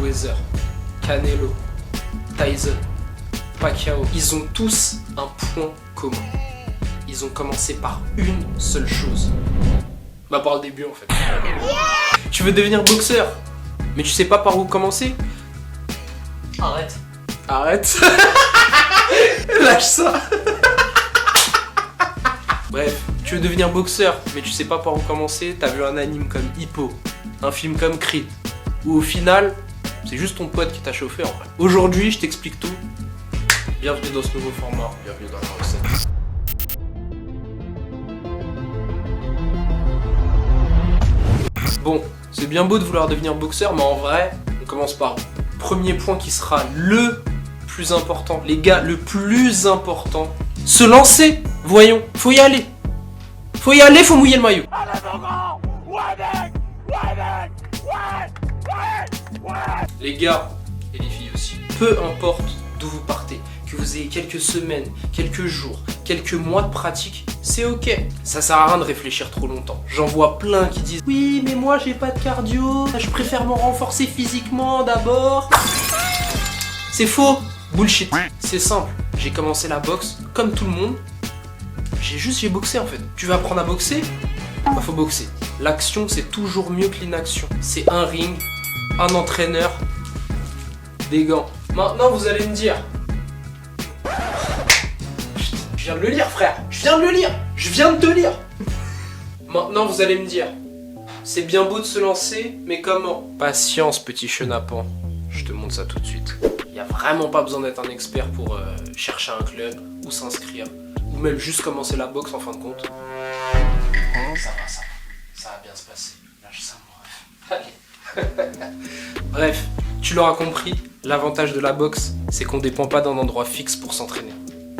Mayweather, Canelo, Tyson, Pacquiao, ils ont tous un point commun. Ils ont commencé par une seule chose. Bah par le début en fait. Tu veux devenir boxeur, mais tu sais pas par où commencer? Arrête. Arrête. Lâche ça. Bref, tu veux devenir boxeur, mais tu sais pas par où commencer, t'as vu un anime comme Hippo, un film comme Creed, où au final, c'est juste ton pote qui t'a chauffé en vrai. Aujourd'hui, je t'explique tout. Bienvenue dans ce nouveau format, bienvenue dans la recette. Bon, c'est bien beau de vouloir devenir boxeur, mais en vrai, on commence par premier point qui sera le plus important. Les gars, le plus important, se lancer. Voyons, faut y aller. Faut y aller, faut mouiller le maillot. Les gars, et les filles aussi, peu importe d'où vous partez, que vous ayez quelques semaines, quelques jours, quelques mois de pratique, c'est ok. Ça sert à rien de réfléchir trop longtemps. J'en vois plein qui disent « Oui, mais moi j'ai pas de cardio, je préfère me renforcer physiquement d'abord. » C'est faux. Bullshit. C'est simple. J'ai commencé la boxe comme tout le monde. J'ai boxé en fait. Tu veux apprendre à boxer? Bah faut boxer. L'action c'est toujours mieux que l'inaction. C'est un ring, un entraîneur, des gants. Maintenant vous allez me dire... Je viens de le lire frère. Je viens de le lire. Je viens de te lire. Maintenant vous allez me dire... C'est bien beau de se lancer, mais comment? Patience petit chenapan. Je te montre ça tout de suite. Il n'y a vraiment pas besoin d'être un expert pour chercher un club ou s'inscrire. Ou même juste commencer la boxe en fin de compte. Ça va. Ça va bien se passer. Lâche ça mon ref. Allez. Bref, tu l'auras compris, l'avantage de la boxe, c'est qu'on dépend pas d'un endroit fixe pour s'entraîner.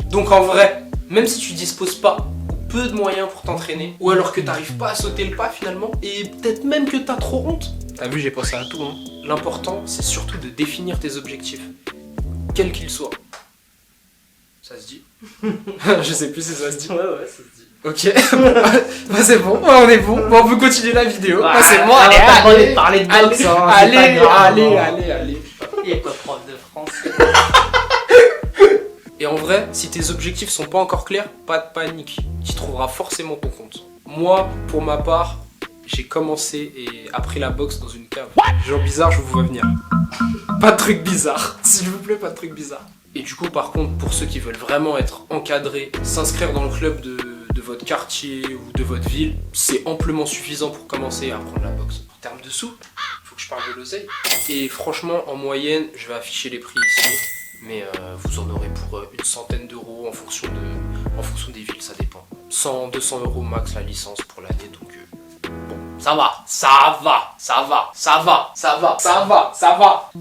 Donc en vrai, même si tu disposes pas ou peu de moyens pour t'entraîner, ou alors que t'arrives pas à sauter le pas finalement, et peut-être même que t'as trop honte. T'as vu, j'ai pensé à tout, hein. L'important, c'est surtout de définir tes objectifs, quels qu'ils soient. Ça se dit? Je sais plus si ça se dit. Ouais, ça se dit. Ok, bah c'est bon, on est bon. Bon, on peut continuer la vidéo. Ah, Bah, c'est bon, allez, parler de boxe, hein, allez, c'est pas grave, allez. Il y a quoi, prof de français? Et en vrai, si tes objectifs sont pas encore clairs, pas de panique. Tu trouveras forcément ton compte. Moi, pour ma part, j'ai commencé et appris la boxe dans une cave. Genre bizarre, je vous vois venir. Pas de trucs bizarres, s'il vous plaît, pas de trucs bizarres. Et du coup, par contre, pour ceux qui veulent vraiment être encadrés, s'inscrire dans le club de votre quartier ou de votre ville, c'est amplement suffisant pour commencer à apprendre la boxe. En termes de sous, faut que je parle de l'oseille. Et franchement, en moyenne, je vais afficher les prix ici, mais vous en aurez pour une centaine d'euros en fonction des villes, ça dépend. 100, 200 euros max la licence pour l'année, donc bon, ça va.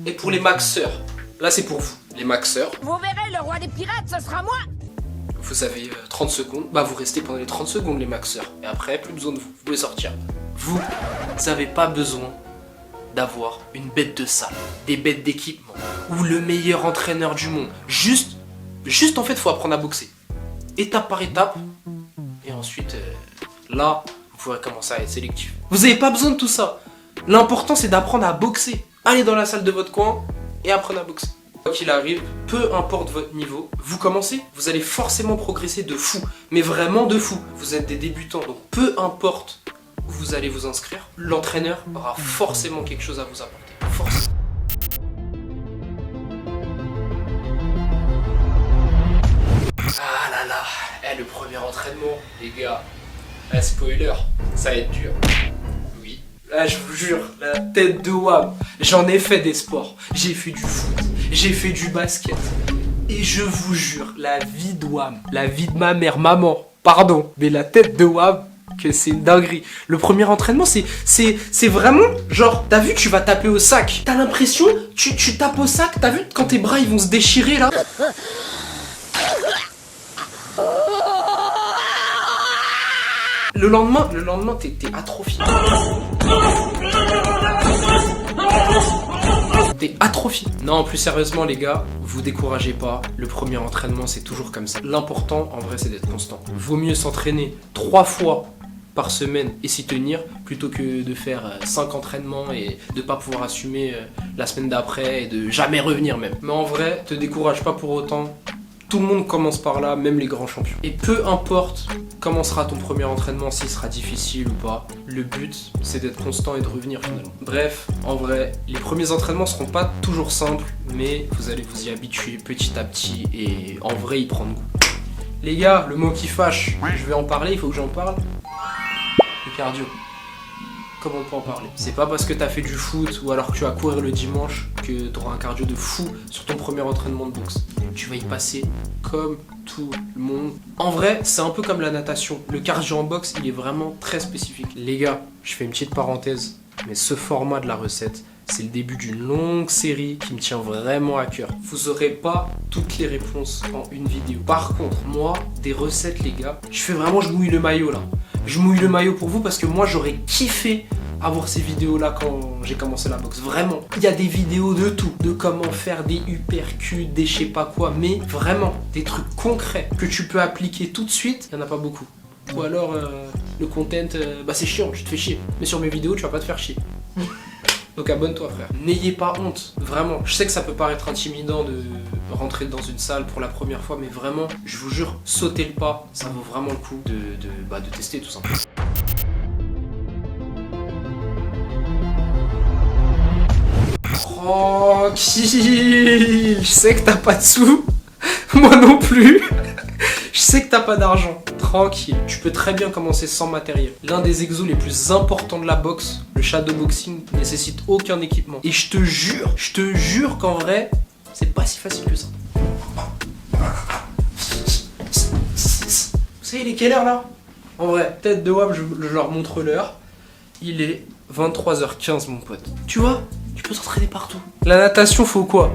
Et pour les maxeurs, là c'est pour vous, les maxeurs. Vous verrez, le roi des pirates, ce sera moi. Vous avez 30 secondes, bah vous restez pendant les 30 secondes les maxeurs. Et après, plus besoin de vous, vous pouvez sortir. Vous n'avez pas besoin d'avoir une bête de salle, des bêtes d'équipement, ou le meilleur entraîneur du monde. Juste en fait, faut apprendre à boxer. Étape par étape, et ensuite, là, vous pourrez commencer à être sélectif. Vous n'avez pas besoin de tout ça. L'important, c'est d'apprendre à boxer. Allez dans la salle de votre coin, et apprenez à boxer. Quoi qu'il arrive, peu importe votre niveau, vous commencez, vous allez forcément progresser de fou, mais vraiment de fou. Vous êtes des débutants, donc peu importe où vous allez vous inscrire, l'entraîneur aura forcément quelque chose à vous apporter. Forcément. Ah là là, le premier entraînement, les gars, spoiler, ça va être dur. Oui. Là, je vous jure, la tête de WAM, j'en ai fait des sports, j'ai fait du foot, j'ai fait du basket. Et je vous jure, la vie de WAM, la vie de ma mère, maman, pardon, mais la tête de WAM, que c'est une dinguerie. Le premier entraînement, c'est vraiment, genre, t'as vu, tu vas taper au sac. T'as l'impression, tu tapes au sac, t'as vu, quand tes bras, ils vont se déchirer, là. Le lendemain, t'es atrophié. T'es atrophié. Non, plus sérieusement, les gars, vous découragez pas. Le premier entraînement, c'est toujours comme ça. L'important, en vrai, c'est d'être constant. Vaut mieux s'entraîner 3 fois par semaine et s'y tenir plutôt que de faire 5 entraînements et de pas pouvoir assumer la semaine d'après et de jamais revenir même. Mais en vrai, te décourage pas pour autant. Tout le monde commence par là, même les grands champions. Et peu importe comment sera ton premier entraînement, s'il sera difficile ou pas, le but c'est d'être constant et de revenir finalement. Bref, en vrai, les premiers entraînements seront pas toujours simples, mais vous allez vous y habituer petit à petit et en vrai y prendre goût. Les gars, le mot qui fâche, je vais en parler, il faut que j'en parle. Le cardio. Comment on peut en parler? C'est pas parce que t'as fait du foot ou alors que tu vas courir le dimanche que t'auras un cardio de fou sur ton premier entraînement de boxe. Tu vas y passer comme tout le monde. En vrai, c'est un peu comme la natation. Le cardio en boxe, il est vraiment très spécifique. Les gars, je fais une petite parenthèse, mais ce format de la recette, c'est le début d'une longue série qui me tient vraiment à cœur. Vous aurez pas toutes les réponses en une vidéo. Par contre, moi, des recettes, les gars, je mouille le maillot là. Je mouille le maillot pour vous parce que moi, j'aurais kiffé avoir ces vidéos là quand j'ai commencé la boxe. Vraiment, il y a des vidéos de tout, de comment faire des uppercuts, des je sais pas quoi, mais vraiment des trucs concrets que tu peux appliquer tout de suite, il y en a pas beaucoup. Ou alors le content, c'est chiant, tu te fais chier. Mais sur mes vidéos, tu vas pas te faire chier. Donc abonne-toi frère. N'ayez pas honte, vraiment. Je sais que ça peut paraître intimidant de rentrer dans une salle pour la première fois, mais vraiment, je vous jure, sautez le pas, ça vaut vraiment le coup de tester tout simplement. Tranquille, je sais que t'as pas de sous, moi non plus. Je sais que t'as pas d'argent, tranquille. Tu peux très bien commencer sans matériel. L'un des exos les plus importants de la boxe, le shadowboxing, nécessite aucun équipement. Et je te jure qu'en vrai, c'est pas si facile que ça. Vous savez, il est quelle heure là? En vrai, tête de WAP, je leur montre l'heure. Il est 23h15 mon pote. Tu vois, tu peux s'entraîner partout. La natation, faut quoi?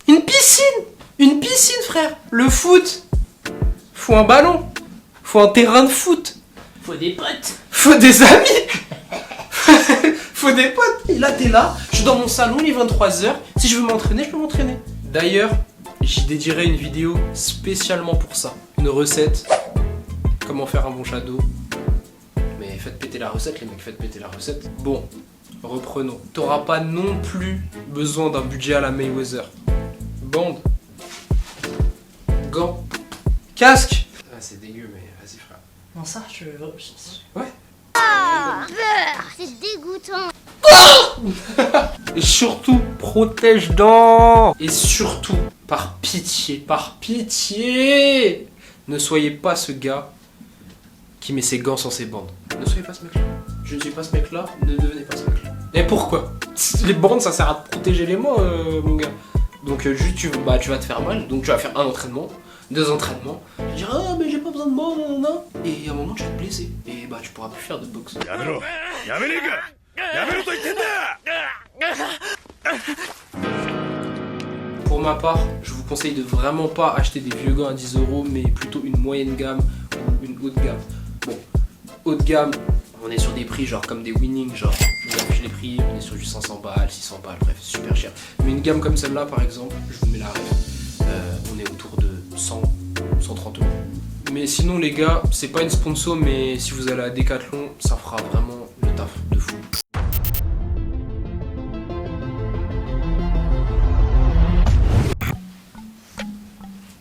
Une piscine! Une piscine frère! Le foot! Faut un ballon, faut un terrain de foot, Faut des potes. faut des amis, faut des potes. Et là t'es là, je suis dans mon salon, il est 23h, si je veux m'entraîner, je peux m'entraîner. D'ailleurs, j'y dédierai une vidéo spécialement pour ça. Une recette, comment faire un bon shadow. Mais faites péter la recette les mecs, faites péter la recette. Bon, reprenons. T'auras pas non plus besoin d'un budget à la Mayweather. Bande, gants, casque. Ah, c'est dégueu, mais vas-y frère. Non, ça, je... Ouais. C'est dégoûtant. Et surtout, protège-dents. Et surtout, par pitié, ne soyez pas ce gars qui met ses gants sans ses bandes. Ne soyez pas ce mec-là. Je ne suis pas ce mec-là, ne devenez pas ce mec-là. Et pourquoi? Les bandes, ça sert à te protéger les mains, mon gars. Donc juste, tu vas te faire mal, donc tu vas faire un entraînement, 2 entraînements, tu vas dire ah mais j'ai pas besoin de bandes, non. Et à un moment tu vas te blesser, et tu pourras plus faire de boxe. Pour ma part, je vous conseille de vraiment pas acheter des vieux gants à 10 €, mais plutôt une moyenne gamme ou une haute gamme. Bon, haute gamme, on est sur des prix genre comme des Winning, genre je vous affiche les prix, on est sur du 500 balles, 600 balles, bref, super cher. Mais une gamme comme celle-là par exemple, je vous mets la ref, on est autour de 100, 130 €. Mais sinon les gars, c'est pas une sponsor, mais si vous allez à Decathlon, ça fera vraiment le taf de fou.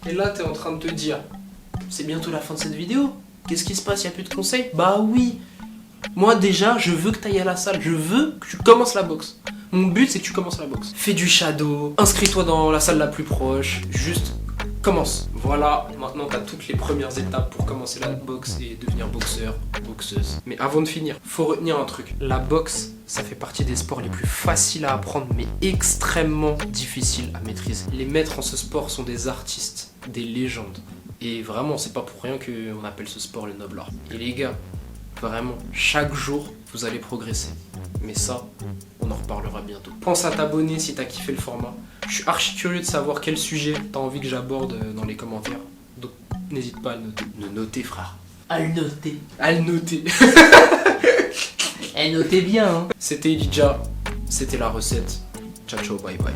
Et là t'es en train de te dire, c'est bientôt la fin de cette vidéo, qu'est-ce qui se passe, y a plus de conseils? Bah oui. Moi déjà, je veux que tu ailles à la salle, je veux que tu commences la boxe. Mon but c'est que tu commences la boxe. Fais du shadow, inscris-toi dans la salle la plus proche, juste commence. Voilà, maintenant tu as toutes les premières étapes pour commencer la boxe et devenir boxeur, boxeuse. Mais avant de finir, faut retenir un truc. La boxe, ça fait partie des sports les plus faciles à apprendre mais extrêmement difficiles à maîtriser. Les maîtres en ce sport sont des artistes, des légendes. Et vraiment, c'est pas pour rien qu'on appelle ce sport le noble art. Et les gars, vraiment, chaque jour, vous allez progresser. Mais ça, on en reparlera bientôt. Pense à t'abonner si t'as kiffé le format. Je suis archi curieux de savoir quel sujet t'as envie que j'aborde dans les commentaires. Donc, n'hésite pas à noter. Le noter, frère. À le noter. À le noter. Eh, notez bien, hein. C'était Elijah, c'était la recette. Ciao, ciao, bye bye.